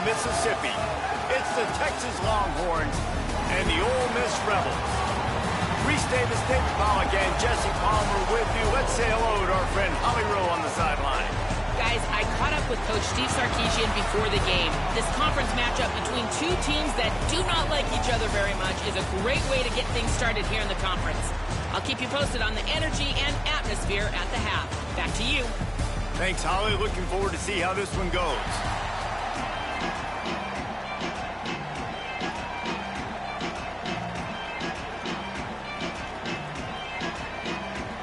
Mississippi. It's the Texas Longhorns and the Ole Miss Rebels. Reese Davis, David Pollock, and Jesse Palmer with you. Let's say hello to our friend Holly Rowe on the sideline. Guys, I caught up with Coach Steve Sarkisian before the game. This conference matchup between two teams that do not like each other very much is a great way to get things started here in the conference. I'll keep you posted on the energy and atmosphere at the half. Back to you. Thanks, Holly. Looking forward to see how this one goes.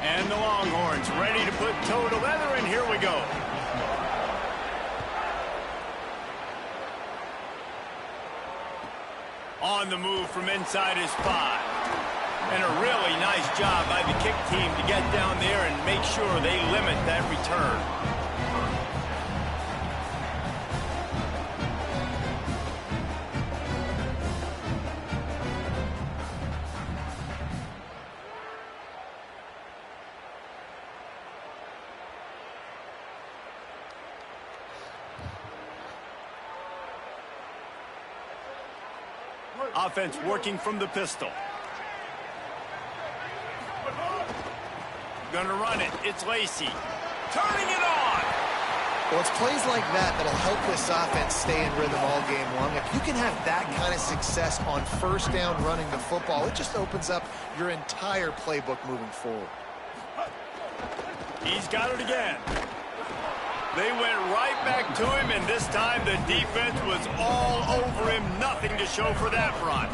And the Longhorns ready to put toe to leather, and here we go. On the move from inside his 5. And a really nice job by the kick team to get down there and make sure they limit that return. Offense working from the pistol. Gonna run it. It's Lacey. Turning it on. Well, it's plays like that that'll help this offense stay in rhythm all game long. If you can have that kind of success on first down running the football, it just opens up your entire playbook moving forward. He's got it again. They went right back to him, and this time the defense was all over him. Nothing to show for that run.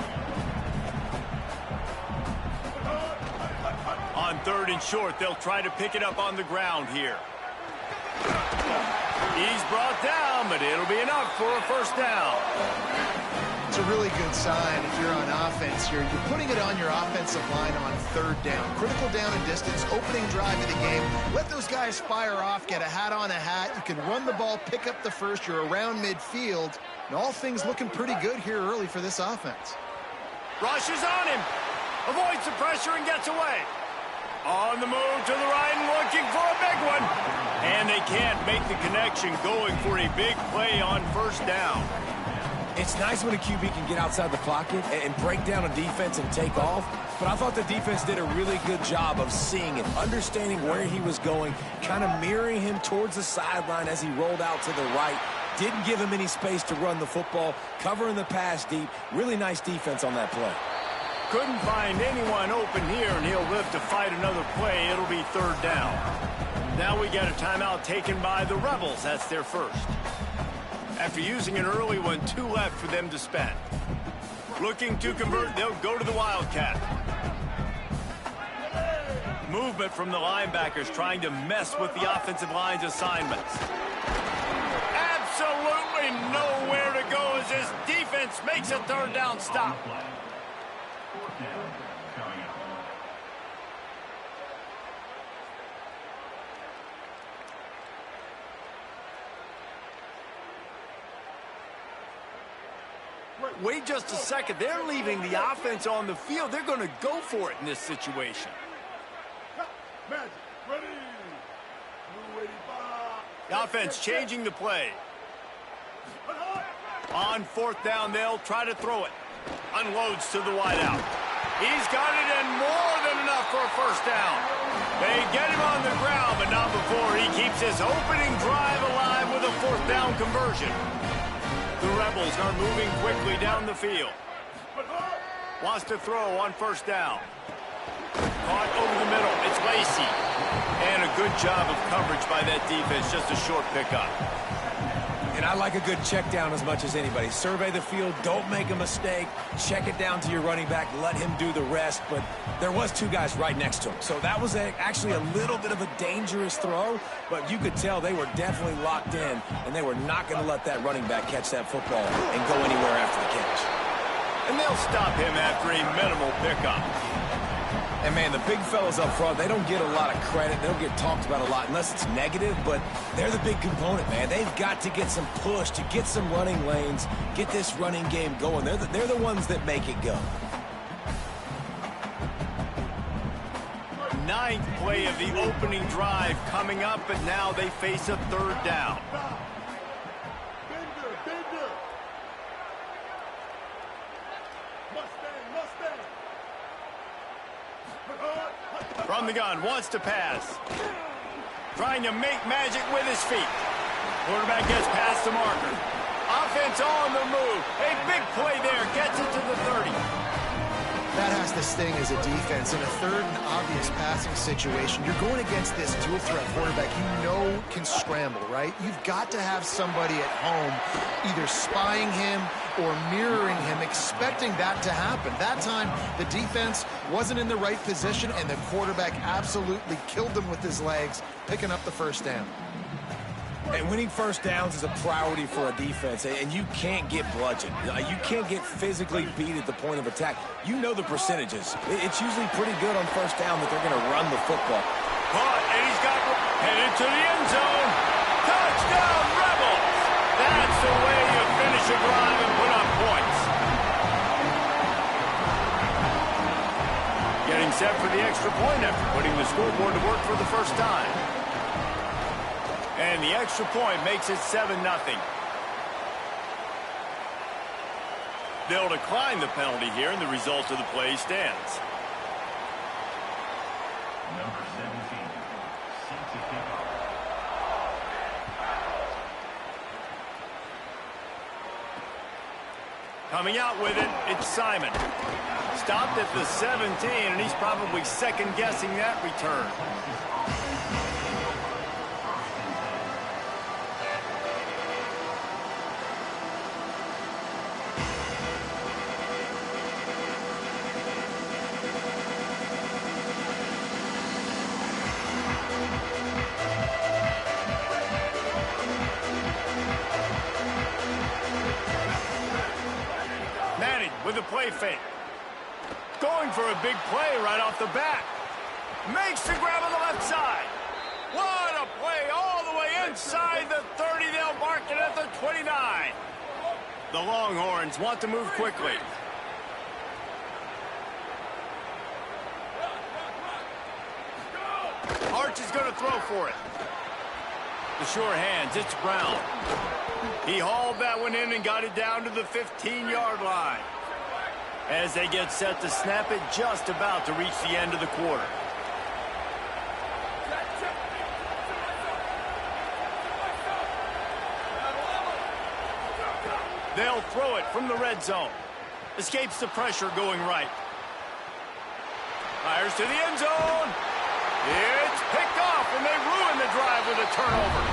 On 3rd and short, they'll try to pick it up on the ground here. He's brought down, but it'll be enough for a first down. It's a really good sign if you're on offense here. You're putting it on your offensive line on 3rd down. Critical down and distance, opening drive of the game. Let those guys fire off, get a hat on a hat. You can run the ball, pick up the first. You're around midfield. And all things looking pretty good here early for this offense. Rushes on him. Avoids the pressure and gets away. On the move to the right and looking for a big one. And they can't make the connection, going for a big play on first down. It's nice when a QB can get outside the pocket and break down a defense and take off. But I thought the defense did a really good job of seeing it, understanding where he was going, kind of mirroring him towards the sideline as he rolled out to the right. Didn't give him any space to run the football, covering the pass deep. Really nice defense on that play. Couldn't find anyone open here, and he'll live to fight another play. It'll be 3rd down. Now we got a timeout taken by the Rebels. That's their first. After using an early one, 2 left for them to spend. Looking to convert, they'll go to the Wildcat. Movement from the linebackers trying to mess with the offensive line's assignments. Absolutely nowhere to go as this defense makes a 3rd down stop. Wait just a second. They're leaving the offense on the field. They're going to go for it in this situation. The offense changing the play. On 4th down, they'll try to throw it. Unloads to the wideout. He's got it, and more than enough for a first down. They get him on the ground, but not before he keeps his opening drive alive with a 4th down conversion. The Rebels are moving quickly down the field. Wants to throw on first down. Caught over the middle. It's Lacey. And a good job of coverage by that defense. Just a short pickup. And I like a good check down as much as anybody. Survey the field. Don't make a mistake. Check it down to your running back. Let him do the rest. But there was 2 guys right next to him. So that was actually a little bit of a dangerous throw. But you could tell they were definitely locked in. And they were not going to let that running back catch that football and go anywhere after the catch. And they'll stop him after a minimal pickup. And, man, the big fellas up front, they don't get a lot of credit. They don't get talked about a lot unless it's negative, but they're the big component, man. They've got to get some push, to get some running lanes, get this running game going. They're the ones that make it go. 9th play of the opening drive coming up, but now they face a 3rd down. From the gun, wants to pass. Trying to make magic with his feet. Quarterback gets past the marker. Offense on the move. A big play there. Gets it to the 30. That has to sting as a defense. In a third and obvious passing situation, you're going against this dual-threat quarterback you know can scramble, right? You've got to have somebody at home either spying him or mirroring him, expecting that to happen. That time, the defense wasn't in the right position, and the quarterback absolutely killed them with his legs, picking up the first down. And winning first downs is a priority for a defense, and you can't get bludgeoned. You can't get physically beat at the point of attack. You know the percentages. It's usually pretty good on first down that they're going to run the football. Caught, and he's got headed to the end zone. Touchdown, Rebels! That's the way you finish a drive and put up points. Getting set for the extra point after putting the scoreboard to work for the first time. And the extra point makes it 7-0. They'll decline the penalty here, and the result of the play stands. Number 17, sets a kickoff. Coming out with it, it's Simon. Stopped at the 17, and he's probably second-guessing that return. With a play fake. Going for a big play right off the bat. Makes the grab on the left side. What a play all the way inside the 30. They'll mark it at the 29. The Longhorns want to move quickly. Arch is going to throw for it. The sure hands, it's Brown. He hauled that one in and got it down to the 15-yard line. As they get set to snap it, just about to reach the end of the quarter. They'll throw it from the red zone. Escapes the pressure going right. Fires to the end zone. It's picked off, and they ruin the drive with a turnover.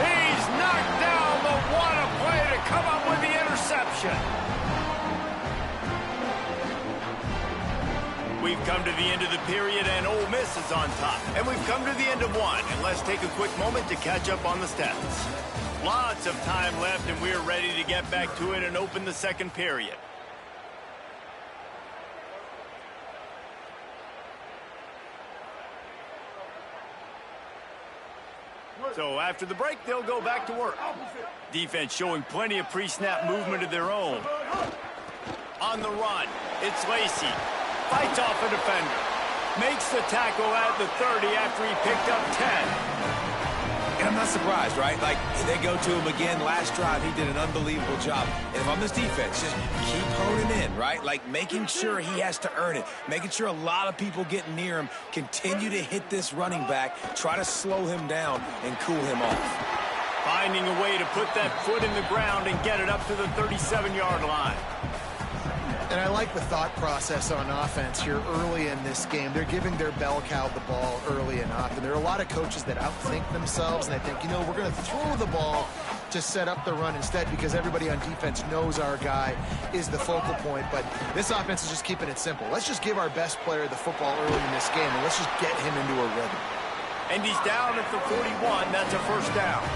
He's knocked down, but what a play to come up with the interception. We've come to the end of the period, and Ole Miss is on top. And we've come to the end of one, and let's take a quick moment to catch up on the stats. Lots of time left, and we're ready to get back to it and open the second period. So after the break, they'll go back to work. Defense showing plenty of pre-snap movement of their own. On the run, it's Lacey. Fights off a defender. Makes the tackle at the 30 after he picked up 10. And I'm not surprised, right? Like, they go to him again. Last drive, he did an unbelievable job. And if I'm this defense, just keep honing in, right? Like, making sure he has to earn it. Making sure a lot of people get near him. Continue to hit this running back. Try to slow him down and cool him off. Finding a way to put that foot in the ground and get it up to the 37-yard line. And I like the thought process on offense here early in this game. They're giving their bell cow the ball early and often. There are a lot of coaches that outthink themselves, and they think, you know, we're going to throw the ball to set up the run instead because everybody on defense knows our guy is the focal point. But this offense is just keeping it simple. Let's just give our best player the football early in this game, and let's just get him into a rhythm. And he's down at the 41. That's a first down.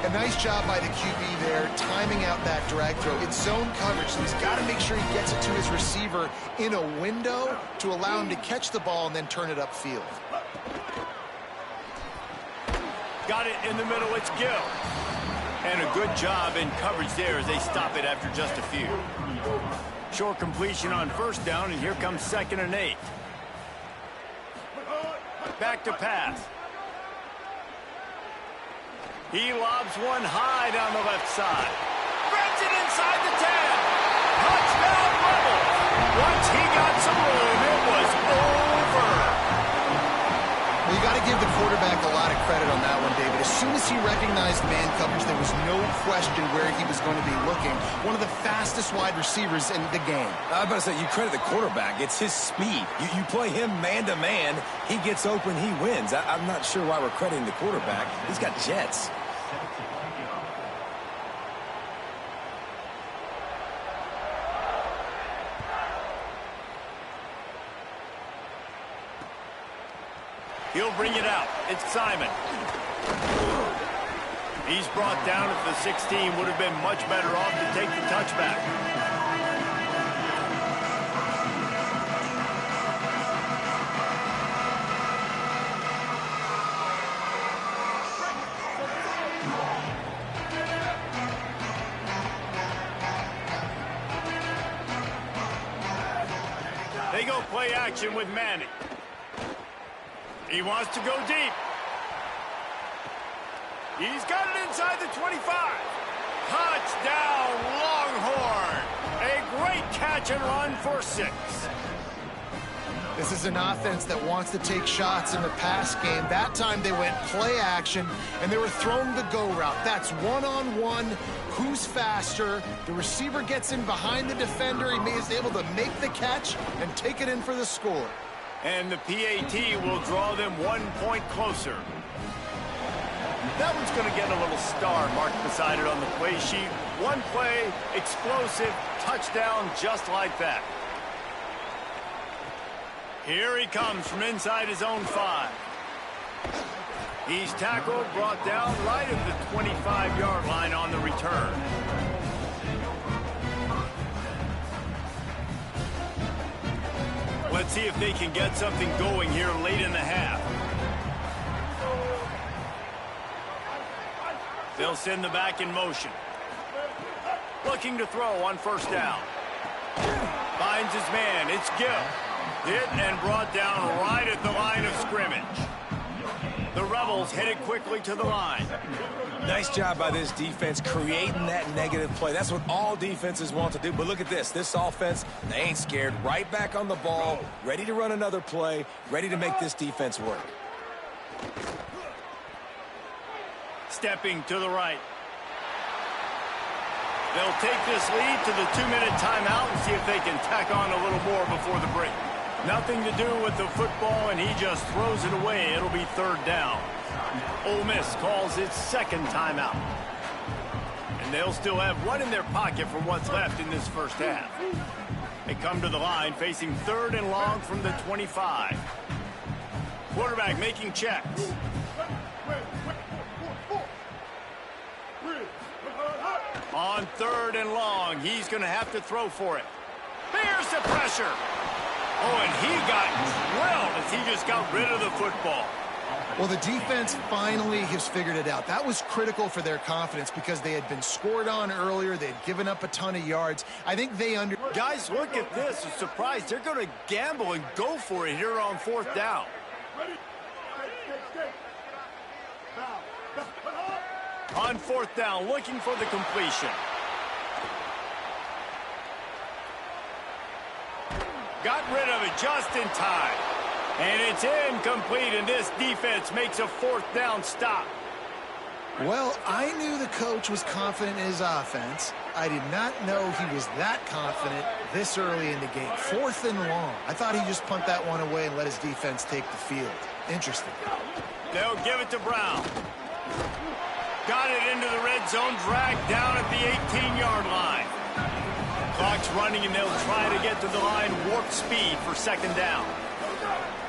A nice job by the QB there, timing out that drag throw. It's zone coverage, so he's got to make sure he gets it to his receiver in a window to allow him to catch the ball and then turn it upfield. Got it in the middle, it's Gill. And a good job in coverage there as they stop it after just a few. Short completion on first down, and here comes 2nd and 8. Back to pass. He lobs one high down the left side. Grabs it inside the 10. Touchdown, Rebels. soon as he recognized man coverage, there was no question where he was going to be looking. One of the fastest wide receivers in the game. I was about to say, you credit the quarterback. It's his speed. You play him man-to-man, he gets open, he wins. I'm not sure why we're crediting the quarterback. He's got jets. He'll bring it out. It's Simon. He's brought down at the 16. Would have been much better off to take the touchback. They go play action with Manning. He wants to go deep. He's got it inside the 25. Touchdown, Longhorn. A great catch and run for 6. This is an offense that wants to take shots in the pass game. That time they went play action, and they were throwing the go route. That's one-on-one. Who's faster? The receiver gets in behind the defender. He is able to make the catch and take it in for the score. And the PAT will draw them 1 point closer. That one's going to get a little star marked beside it on the play sheet. One play, explosive, touchdown just like that. Here he comes from inside his own 5. He's tackled, brought down right at the 25-yard line on the return. Let's see if they can get something going here late in the half. They'll send the back in motion. Looking to throw on first down. Finds his man. It's Gill. Hit and brought down right at the line of scrimmage. The Rebels headed quickly to the line. Nice job by this defense creating that negative play. That's what all defenses want to do. But look at this. This offense, they ain't scared. Right back on the ball, ready to run another play, ready to make this defense work. Stepping to the right. They'll take this lead to the 2-minute timeout and see if they can tack on a little more before the break. Nothing to do with the football, and he just throws it away. It'll be 3rd down. Ole Miss calls its 2nd timeout. And they'll still have one in their pocket for what's left in this first half. They come to the line facing 3rd and long from the 25. Quarterback making checks. On 3rd and long, he's going to have to throw for it. There's the pressure. Oh, and he got drilled as he just got rid of the football. Well, the defense finally has figured it out. That was critical for their confidence because they had been scored on earlier. They had given up a ton of yards. I think they Guys, look at this. A surprise. They're going to gamble and go for it here on 4th down. On 4th down, looking for the completion. Got rid of it just in time. And it's incomplete, and this defense makes a 4th down stop. Well, I knew the coach was confident in his offense. I did not know he was that confident this early in the game. 4th and long. I thought he'd just punt that one away and let his defense take the field. Interesting. They'll give it to Brown. Got it into the red zone, dragged down at the 18-yard line. Clock's running, and they'll try to get to the line warp speed for 2nd down.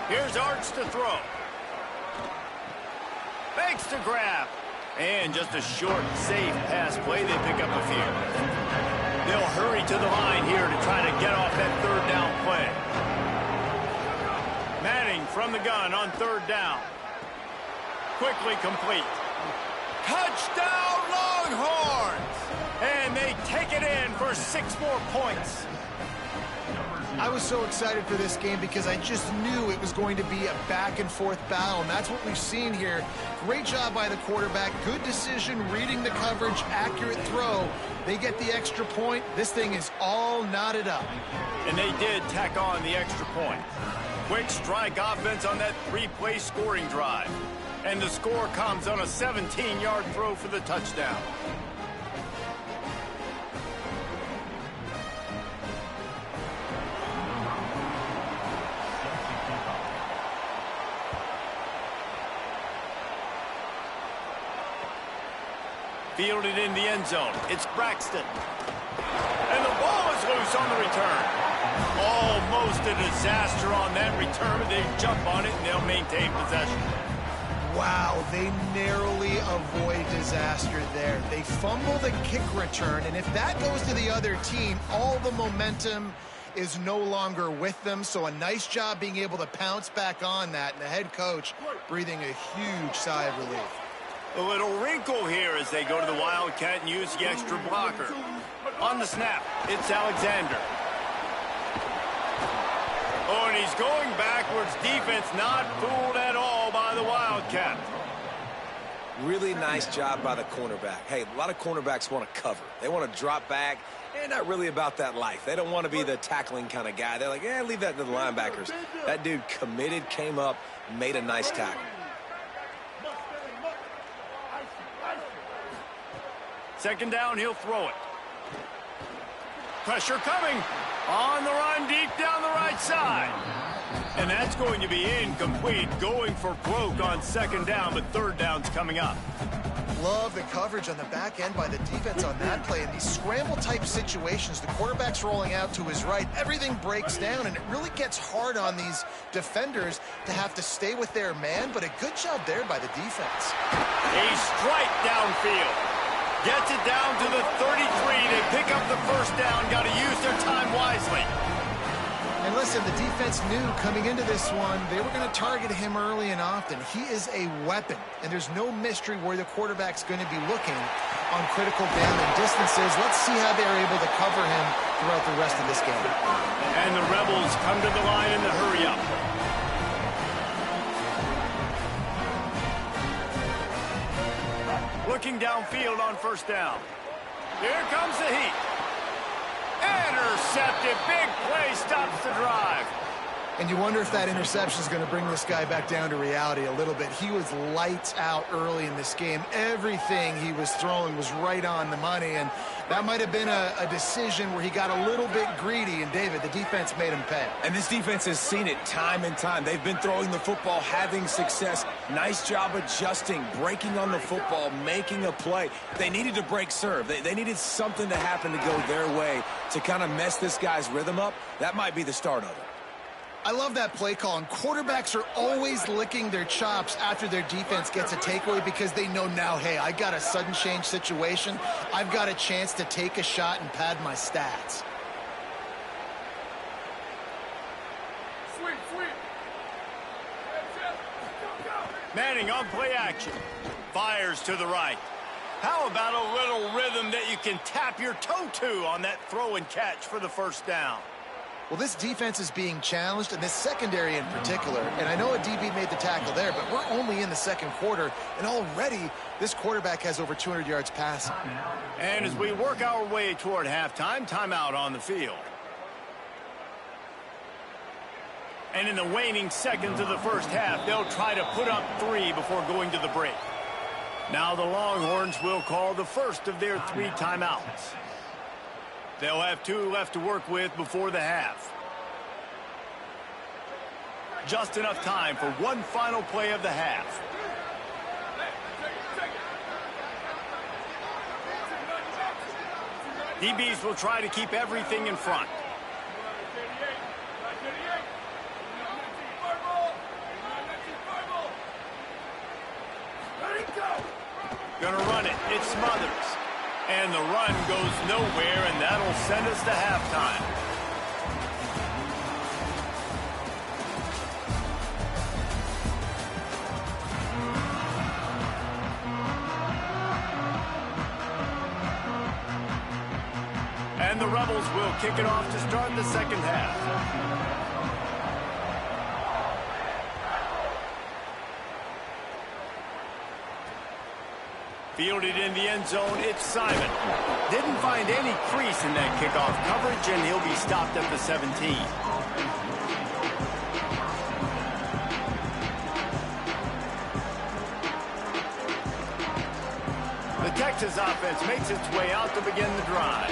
Here's Arch to throw. Fakes to grab. And just a short, safe pass play. They pick up a few. They'll hurry to the line here to try to get off that 3rd down play. Manning from the gun on 3rd down. Quickly complete. Touchdown, Longhorns! And they take it in for 6 more points. I was so excited for this game because I just knew it was going to be a back-and-forth battle, and that's what we've seen here. Great job by the quarterback. Good decision, reading the coverage, accurate throw. They get the extra point. This thing is all knotted up. And they did tack on the extra point. Quick strike offense on that 3-play scoring drive. And the score comes on a 17-yard throw for the touchdown. Fielded in the end zone. It's Braxton. And the ball is loose on the return. Almost a disaster on that return, but they jump on it and they'll maintain possession. Wow, they narrowly avoid disaster there. They fumble the kick return, and if that goes to the other team, all the momentum is no longer with them. So a nice job being able to pounce back on that, and the head coach breathing a huge sigh of relief. A little wrinkle here as they go to the Wildcat and use the extra blocker. On the snap, it's Alexander. Oh, and he's going backwards. Defense not fooled at all by the Wildcat. Really nice job by the cornerback. Hey, a lot of cornerbacks want to cover. They want to drop back. They're not really about that life. They don't want to be the tackling kind of guy. They're like, yeah, leave that to the linebackers. That dude committed, came up, made a nice tackle. Second down, he'll throw it. Pressure coming. On the run, deep down the right side. And that's going to be incomplete. Going for broke on second down, but third down's coming up. Love the coverage on the back end by the defense on that play. In these scramble-type situations, the quarterback's rolling out to his right. Everything breaks down, and it really gets hard on these defenders to have to stay with their man, but a good job there by the defense. A strike downfield. Gets it down to the 33. They pick up the first down. Got to use their time wisely. And listen, the defense knew coming into this one, they were going to target him early and often. He is a weapon, and there's no mystery where the quarterback's going to be looking on critical down and distances. Let's see how they're able to cover him throughout the rest of this game. And the Rebels come to the line in the hurry-up. Looking downfield on first down. Here comes the heat. Intercepted. Big play stops the drive. And you wonder if that interception is going to bring this guy back down to reality a little bit. He was lights out early in this game. Everything he was throwing was right on the money, and that might have been a decision where he got a little bit greedy, and David, the defense made him pay. And this defense has seen it time and time. They've been throwing the football, having success. Nice job adjusting, breaking on the football, making a play. They needed to break serve. They needed something to happen to go their way to kind of mess this guy's rhythm up. That might be the start of it. I love that play call, and quarterbacks are always licking their chops after their defense gets a takeaway because they know now, hey, I got a sudden change situation. I've got a chance to take a shot and pad my stats. Manning on play action. Fires to the right. How about a little rhythm that you can tap your toe to on that throw and catch for the first down? Well, this defense is being challenged, and this secondary in particular. And I know a DB made the tackle there, but we're only in the second quarter, and already this quarterback has over 200 yards passing. And as we work our way toward halftime, timeout on the field. And in the waning seconds of the first half, they'll try to put up 3 before going to the break. Now the Longhorns will call the first of their 3 timeouts. They'll have 2 left to work with before the half. Just enough time for one final play of the half. DBs will try to keep everything in front. Gonna run it. It's Smothers. And the run goes nowhere, and that'll send us to halftime. And the Rebels will kick it off to start the second half. Fielded in the end zone, it's Simon. Didn't find any crease in that kickoff coverage, and he'll be stopped at the 17. Texas offense makes its way out to begin the drive.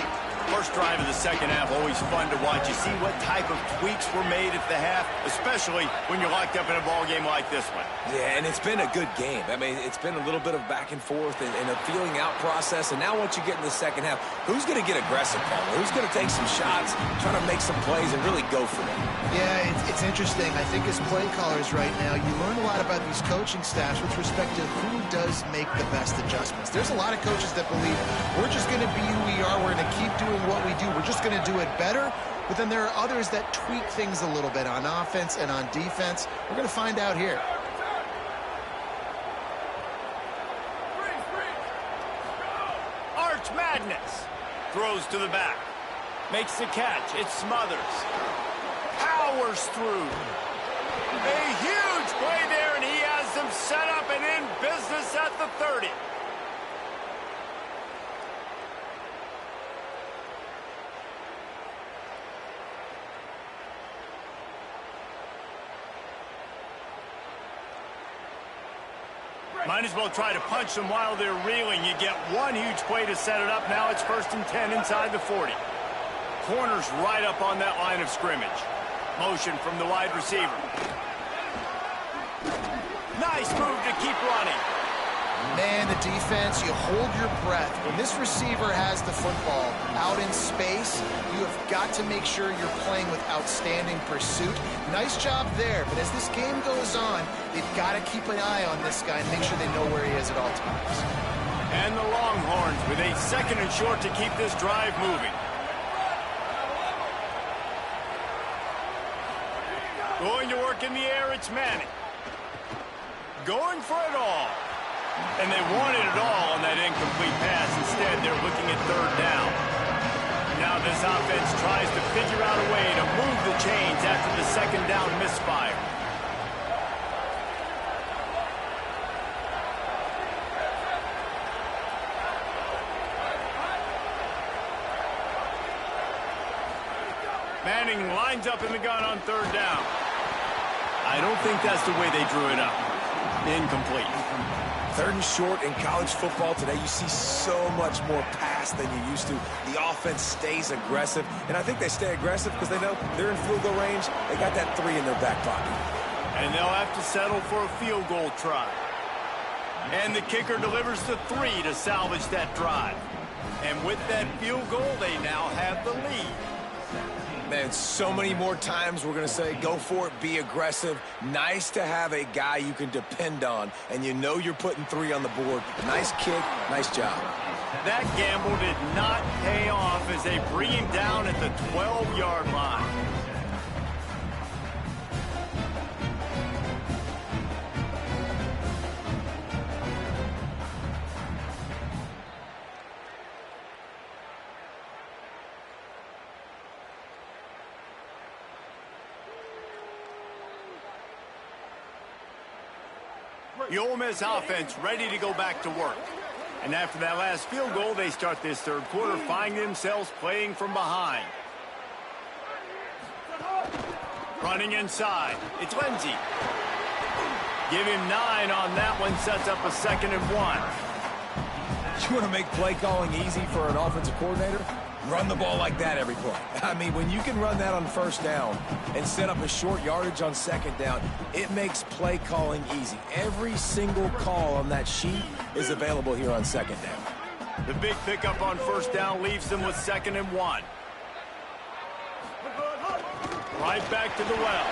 First drive of the second half, always fun to watch. You see what type of tweaks were made at the half, especially when you're locked up in a ball game like this one. Yeah, and it's been a good game. I mean, it's been a little bit of back and forth and a feeling out process. And now once you get in the second half, who's going to get aggressive, Paul? Who's going to take some shots, try to make some plays, and really go for it? Yeah, it's interesting. I think as play callers right now, you learn a lot about these coaching staffs with respect to who does make the best adjustments. There's a lot of coaches that believe we're just going to be who we are. We're going to keep doing what we do. We're just going to do it better. But then there are others that tweak things a little bit on offense and on defense. We're going to find out here. Arch Madness. Throws to the back. Makes the catch. It smothers. Powers through. A huge play there, and he has them set up and in business at the 30. Might as well try to punch them while they're reeling. You get one huge play to set it up. Now it's 1st and 10 inside the 40. Corner's right up on that line of scrimmage. Motion from the wide receiver. Nice move to keep running. Man, the defense, you hold your breath. When this receiver has the football out in space, you have got to make sure you're playing with outstanding pursuit. Nice job there, but as this game goes on, they've got to keep an eye on this guy and make sure they know where he is at all times. And the Longhorns with a 2nd and short to keep this drive moving. Going to work in the air, it's Manning. Going for it all. And they wanted it all on that incomplete pass. Instead, they're looking at 3rd down. Now this offense tries to figure out a way to move the chains after the 2nd down misfire. Manning lines up in the gun on 3rd down. I don't think that's the way they drew it up. Incomplete. 3rd and short in college football today, you see so much more pass than you used to. The offense stays aggressive, and I think they stay aggressive because they know they're in field goal range. They got that 3 in their back pocket. And they'll have to settle for a field goal try. And the kicker delivers the 3 to salvage that drive. And with that field goal, they now have the lead. Man, so many more times we're going to say, go for it, be aggressive. Nice to have a guy you can depend on, and you know you're putting 3 on the board. Nice kick, nice job. That gamble did not pay off as they bring him down at the 12-yard line. The Ole Miss offense ready to go back to work. And after that last field goal, they start this 3rd quarter, finding themselves playing from behind. Running inside. It's Lindsey. Give him 9 on that one. Sets up a 2nd and 1. You want to make play calling easy for an offensive coordinator? Run the ball like that every play. I mean, when you can run that on 1st down and set up a short yardage on 2nd down, it makes play calling easy. Every single call on that sheet is available here on 2nd down. The big pickup on 1st down leaves them with 2nd and 1. Right back to the well.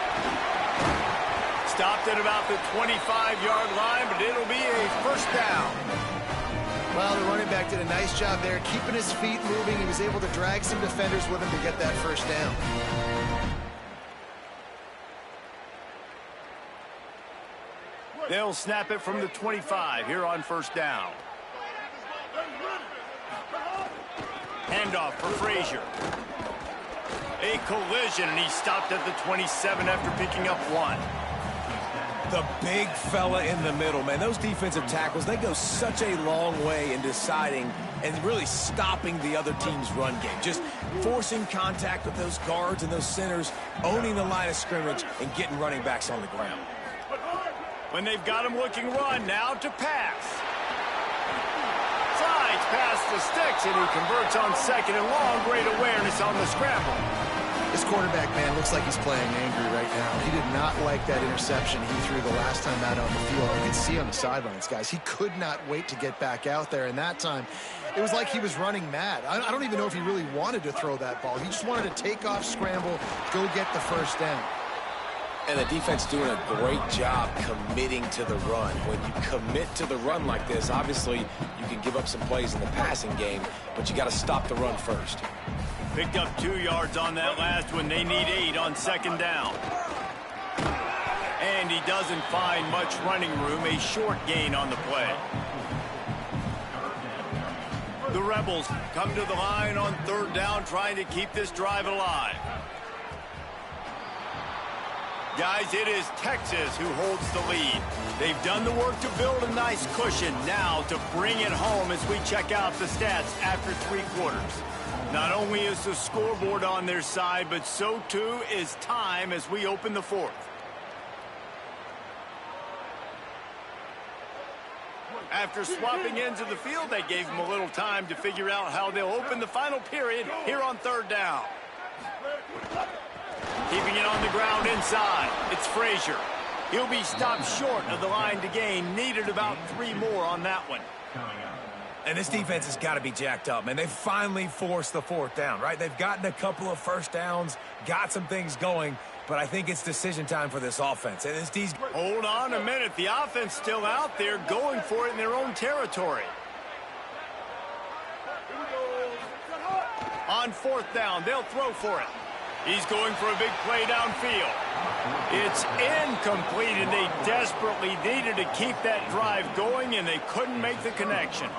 Stopped at about the 25-yard line, but it'll be a 1st down. Well, the running back did a nice job there, keeping his feet moving. He was able to drag some defenders with him to get that 1st down. They'll snap it from the 25 here on 1st down. Handoff for Frazier. A collision, and he stopped at the 27 after picking up 1. The big fella in the middle, man. Those defensive tackles, they go such a long way in deciding and really stopping the other team's run game. Just forcing contact with those guards and those centers, owning the line of scrimmage, and getting running backs on the ground. When they've got him looking run, now to pass. Slides past the sticks, and he converts on 2nd and long. Great awareness on the scramble. This quarterback, man, looks like he's playing angry right now. He did not like that interception he threw the last time out on the field. You can see on the sidelines, guys, he could not wait to get back out there. And that time, it was like he was running mad. I don't even know if he really wanted to throw that ball. He just wanted to take off, scramble, go get the first down. And the defense doing a great job committing to the run. When you commit to the run like this, obviously you can give up some plays in the passing game, but you got to stop the run first. Picked up 2 yards on that last one. They need 8 on 2nd down. And he doesn't find much running room. A short gain on the play. The Rebels come to the line on 3rd down, trying to keep this drive alive. Guys, it is Texas who holds the lead. They've done the work to build a nice cushion. Now to bring it home as we check out the stats after 3 quarters. Not only is the scoreboard on their side, but so too is time as we open the 4th. After swapping ends of the field, they gave them a little time to figure out how they'll open the final period here on 3rd down. Keeping it on the ground inside. It's Frazier. He'll be stopped short of the line to gain. Needed about 3 more on that one. And this defense has got to be jacked up, man. They finally forced the 4th down, right? They've gotten a couple of first downs, got some things going, but I think it's decision time for this offense. And this Hold on a minute. The offense still out there going for it in their own territory. On 4th down, they'll throw for it. He's going for a big play downfield. It's incomplete, and they desperately needed to keep that drive going, and they couldn't make the connection.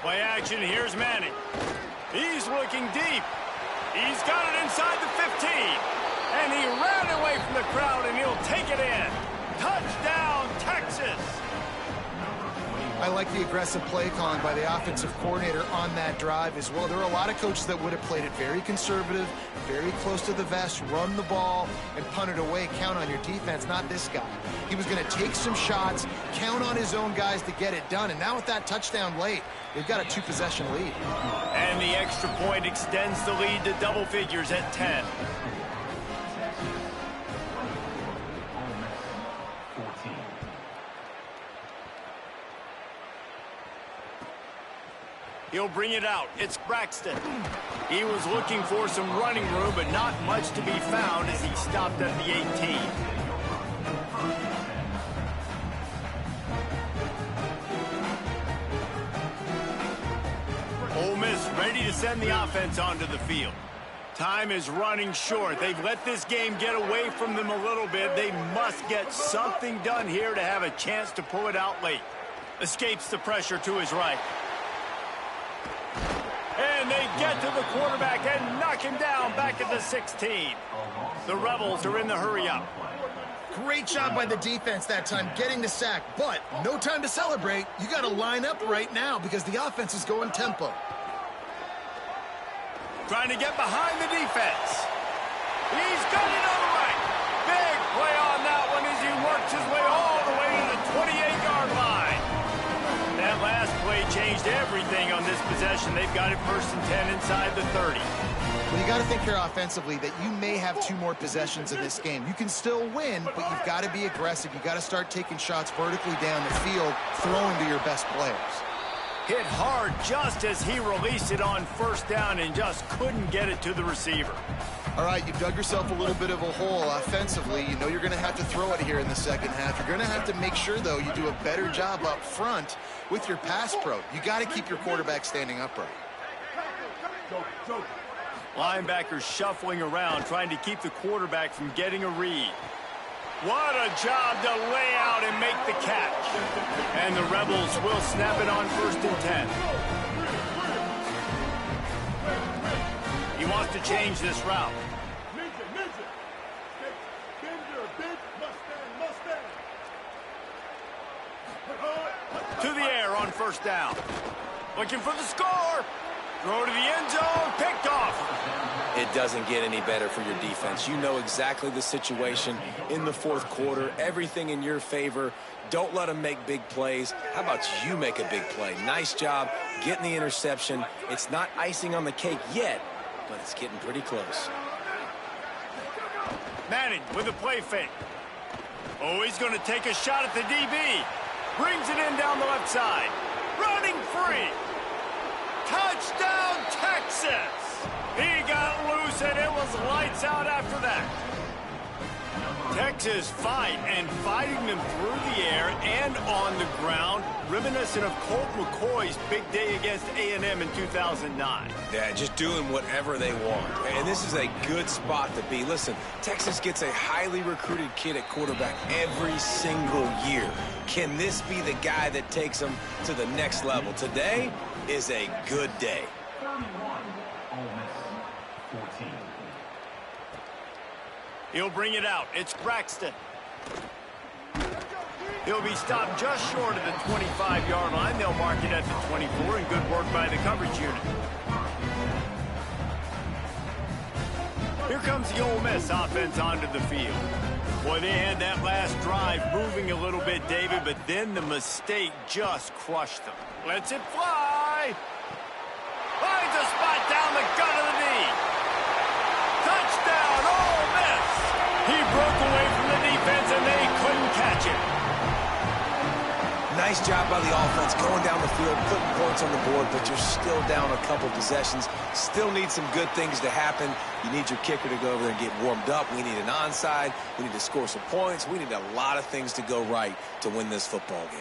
Play action, here's Manning. He's looking deep. He's got it inside the 15. And he ran away from the crowd, and he'll take it in. Touchdown, Texas! I like the aggressive play calling by the offensive coordinator on that drive as well. There are a lot of coaches that would have played it very conservative, very close to the vest, run the ball, and punt it away. Count on your defense, not this guy. He was going to take some shots, count on his own guys to get it done. And now with that touchdown late, they've got a 2-possession lead. And the extra point extends the lead to double figures at 10. He'll bring it out. It's Braxton. He was looking for some running room, but not much to be found as he stopped at the 18. Ole Miss ready to send the offense onto the field. Time is running short. They've let this game get away from them a little bit. They must get something done here to have a chance to pull it out late. Escapes the pressure to his right. And they get to the quarterback and knock him down back at the 16. The Rebels are in the hurry-up. Great job by the defense that time getting the sack, but no time to celebrate. You got to line up right now because the offense is going tempo. Trying to get behind the defense. He's got it on the right. Big play on that one as he works his way all the way to the 28-yard line. That last play changed everything on this possession. They've got it 1st and 10 inside the 30. Well, you got to think here offensively that you may have 2 more possessions in this game. You can still win, but you've got to be aggressive. You got to start taking shots vertically down the field, throwing to your best players. Hit hard just as he released it on 1st down and just couldn't get it to the receiver. All right, you've dug yourself a little bit of a hole offensively. You know you're going to have to throw it here in the second half. You're going to have to make sure, though, you do a better job up front with your pass pro. You got to keep your quarterback standing upright. Linebackers shuffling around, trying to keep the quarterback from getting a read. What a job to lay out and make the catch. And the Rebels will snap it on 1st and 10. He wants to change this route. To the air on 1st down. Looking for the score. Throw to the end zone. Picked off. It doesn't get any better for your defense. You know exactly the situation in the fourth quarter, everything in your favor. Don't let them make big plays. How about you make a big play? Nice job getting the interception. It's not icing on the cake yet, but it's getting pretty close. Manning with a play fake. Oh, he's going to take a shot at the DB. Brings it in down the left side. Running free. Touchdown, Texas! He got loose, and it was lights out after that. Texas fighting them through the air and on the ground, reminiscent of Colt McCoy's big day against A&M in 2009. Yeah, just doing whatever they want. And this is a good spot to be. Listen, Texas gets a highly recruited kid at quarterback every single year. Can this be the guy that takes them to the next level? Today is a good day. 31, Ole Miss 14. He'll bring it out. It's Braxton. He'll be stopped just short of the 25-yard line. They'll mark it at the 24, and good work by the coverage unit. Here comes the Ole Miss offense onto the field. Boy, they had that last drive moving a little bit, David, but then the mistake just crushed them. Lets it fly. Finds a spot down the gut of the knee. Touchdown, Ole Miss. He broke away from the defense, and they couldn't catch him. Nice job by the offense going down the field, putting points on the board, but you're still down a couple possessions. Still need some good things to happen. You need your kicker to go over there and get warmed up. We need an onside. We need to score some points. We need a lot of things to go right to win this football game.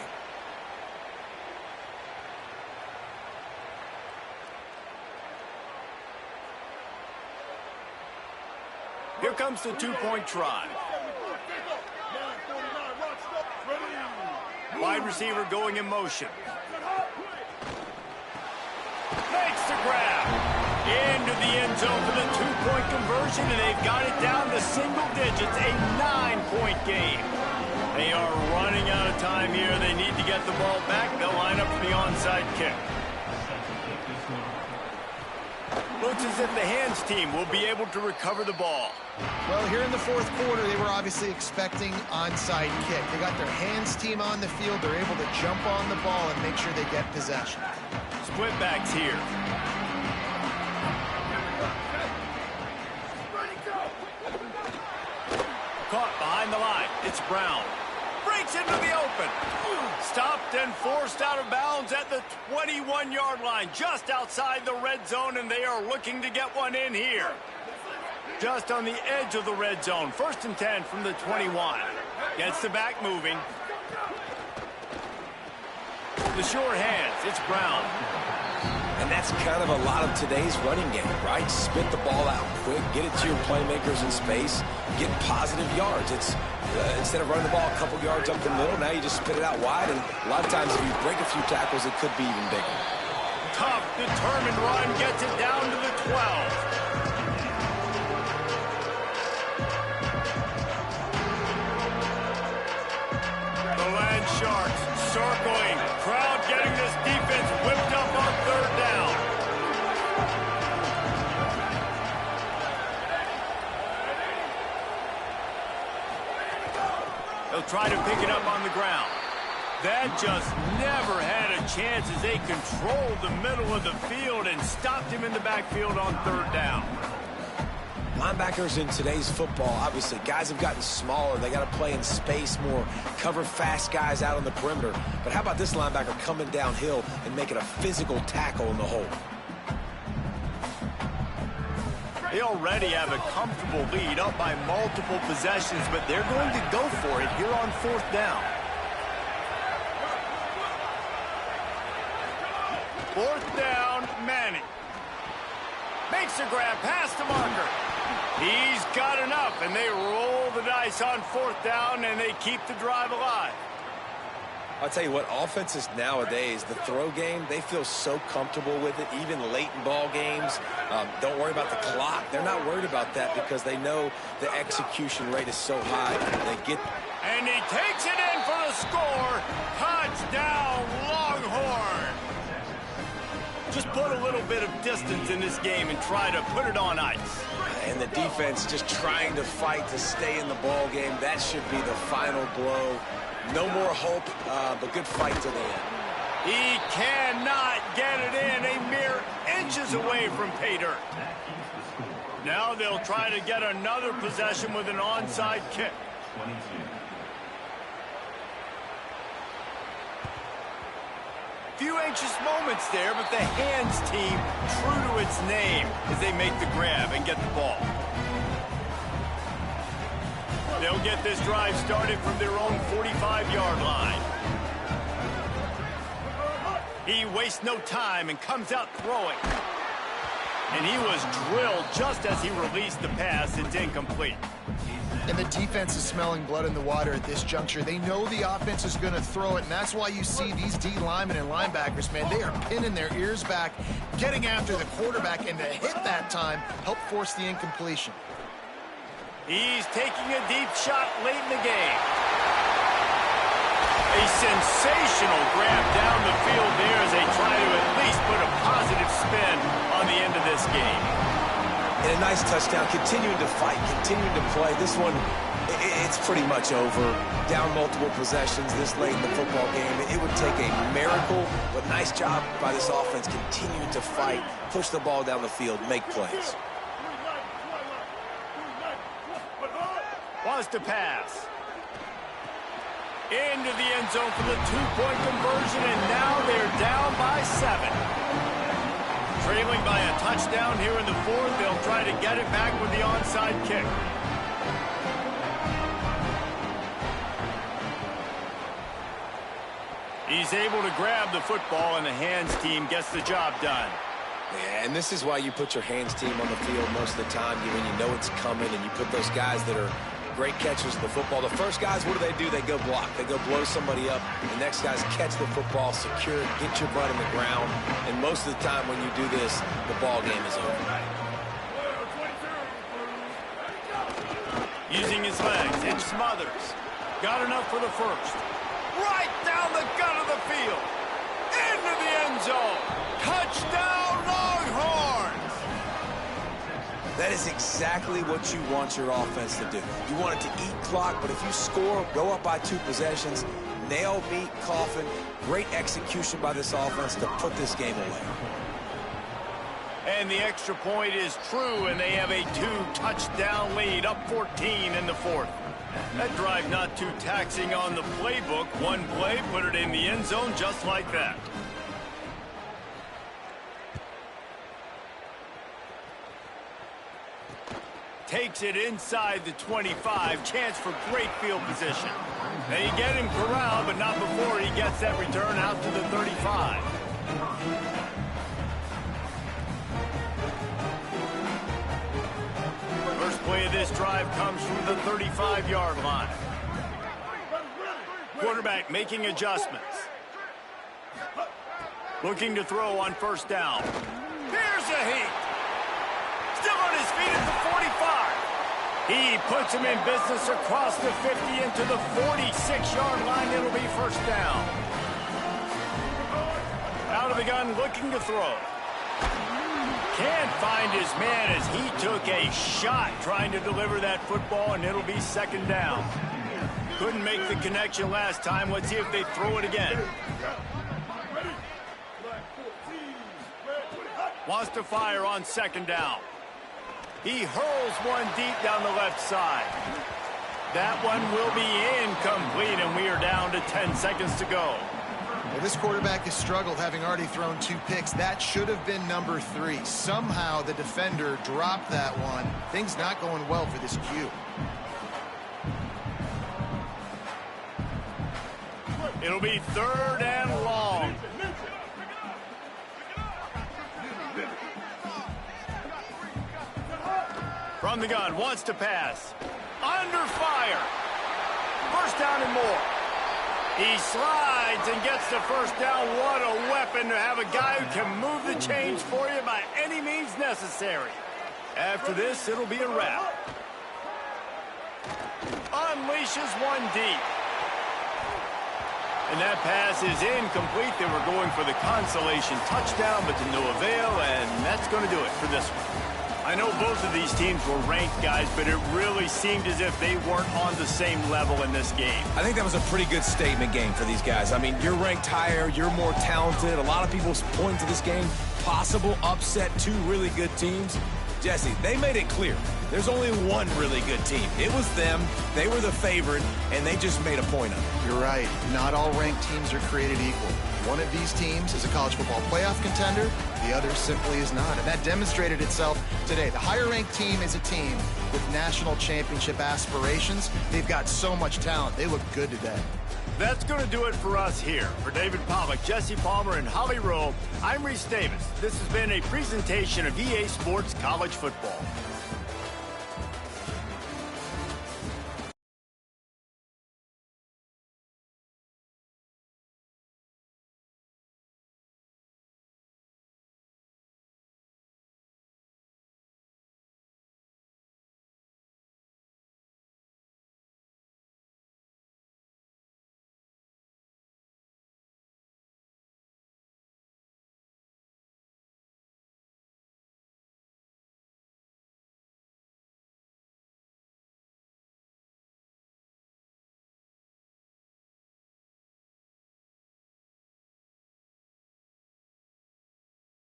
Here comes the two-point try. Wide receiver going in motion. Makes the grab. Into the end zone for the two-point conversion, and they've got it down to single digits, a 9-point game. They are running out of time here. They need to get the ball back. They'll line up for the onside kick. Looks as if the hands team will be able to recover the ball. Well, here in the fourth quarter, they were obviously expecting onside kick. They got their hands team on the field. They're able to jump on the ball and make sure they get possession. Split backs here. Caught behind the line. It's Brown. Breaks into the open. Stopped and forced out of bounds at the 21-yard line, just outside the red zone, and they are looking to get one in here. Just on the edge of the red zone. 1st and 10 from the 21. Gets the back moving. The short hands. It's Brown. And that's kind of a lot of today's running game, right? Spit the ball out quick, get it to your playmakers in space, get positive yards. It's instead of running the ball a couple yards up the middle, now you just spit it out wide, and a lot of times if you break a few tackles, it could be even bigger. Tough, determined run, gets it down to the 12. The Land Sharks circling, crowd getting this defense whipped up on 3rd down. They'll try to pick it up on the ground. That just never had a chance as they controlled the middle of the field and stopped him in the backfield on 3rd down. Linebackers in today's football, obviously, guys have gotten smaller. They got to play in space more, cover fast guys out on the perimeter. But how about this linebacker coming downhill and making a physical tackle in the hole? They already have a comfortable lead, up by multiple possessions, but they're going to go for it here on 4th down. 4th down, Manning. Makes a grab past the marker. He's got enough, and they roll the dice on 4th down, and they keep the drive alive. I'll tell you what, offenses nowadays, the throw game, they feel so comfortable with it, even late in ball games. Don't worry about the clock. They're not worried about that because they know the execution rate is so high. They get. And he takes it in for the score. Touchdown, Longhorn. Just put a little bit of distance in this game and try to put it on ice. And the defense just trying to fight to stay in the ball game. That should be the final blow. No more hope, but good fight to the end. He cannot get it in. A mere inches away from pay dirt. Now they'll try to get another possession with an onside kick. 22. Few anxious moments there, but the hands team true to its name as they make the grab and get the ball. They'll get this drive started from their own 45-yard line. He wastes no time and comes out throwing. And he was drilled just as he released the pass. It's incomplete. And the defense is smelling blood in the water at this juncture. They know the offense is going to throw it, and that's why you see these D linemen and linebackers, man, they are pinning their ears back, getting after the quarterback, and to hit that time, help force the incompletion. He's taking a deep shot late in the game. A sensational grab down the field there as they try to at least put a positive spin on the end of this game. And a nice touchdown, continuing to fight, continuing to play. This one, it's pretty much over. Down multiple possessions this late in the football game. It would take a miracle, but nice job by this offense continuing to fight, push the ball down the field, make plays. Wants to pass. Into the end zone for the two-point conversion, and now they're down by 7. Trailing by a touchdown here in the fourth, they'll try to get it back with the onside kick. He's able to grab the football, and the hands team gets the job done. Yeah, and this is why you put your hands team on the field most of the time, when you know it's coming, and you put those guys that are great catchers of the football. The first guys, what do? They go block. They go blow somebody up. The next guys catch the football, secure it, get your butt on the ground. And most of the time when you do this, the ball game is over. Using his legs and smothers. Got enough for the first. Right down the gut of the field. Into the end zone. Touchdown, Longhorns! That is exactly what you want your offense to do. You want it to eat clock, but if you score, go up by 2 possessions, nail, meet, coffin, great execution by this offense to put this game away. And the extra point is true, and they have a 2-touchdown lead, up 14 in the fourth. That drive not too taxing on the playbook. One play, put it in the end zone just like that. Takes it inside the 25. Chance for great field position. They get him corralled, but not before he gets that return out to the 35. First play of this drive comes from the 35-yard line. Quarterback making adjustments. Looking to throw on first down. Here's a heat. Still on his feet at the 45. He puts him in business across the 50 into the 46-yard line. It'll be first down. Out of the gun, looking to throw. Can't find his man as he took a shot trying to deliver that football, and it'll be second down. Couldn't make the connection last time. Let's see if they throw it again. Wants to fire on second down. He hurls one deep down the left side. That one will be incomplete, and we are down to 10 seconds to go. Well, this quarterback has struggled, having already thrown 2 picks. That should have been number 3. Somehow the defender dropped that one. Things not going well for this Q. It'll be third and long. From the gun, wants to pass. Under fire. First down and more. He slides and gets the first down. What a weapon to have a guy who can move the chains for you by any means necessary. After this, it'll be a wrap. Unleashes one deep. And that pass is incomplete. They were going for the consolation touchdown, but to no avail, and that's going to do it for this one. I know both of these teams were ranked, guys, but it really seemed as if they weren't on the same level in this game. I think that was a pretty good statement game for these guys. I mean, you're ranked higher, you're more talented. A lot of people point to this game, possible upset, two really good teams. Jesse, they made it clear. There's only one really good team. It was them. They were the favorite, and they just made a point of it. You're right. Not all ranked teams are created equal. One of these teams is a college football playoff contender. The other simply is not. And that demonstrated itself today. The higher-ranked team is a team with national championship aspirations. They've got so much talent. They look good today. That's going to do it for us here. For David Pollack, Jesse Palmer, and Holly Rowe, I'm Reese Davis. This has been a presentation of EA Sports College Football.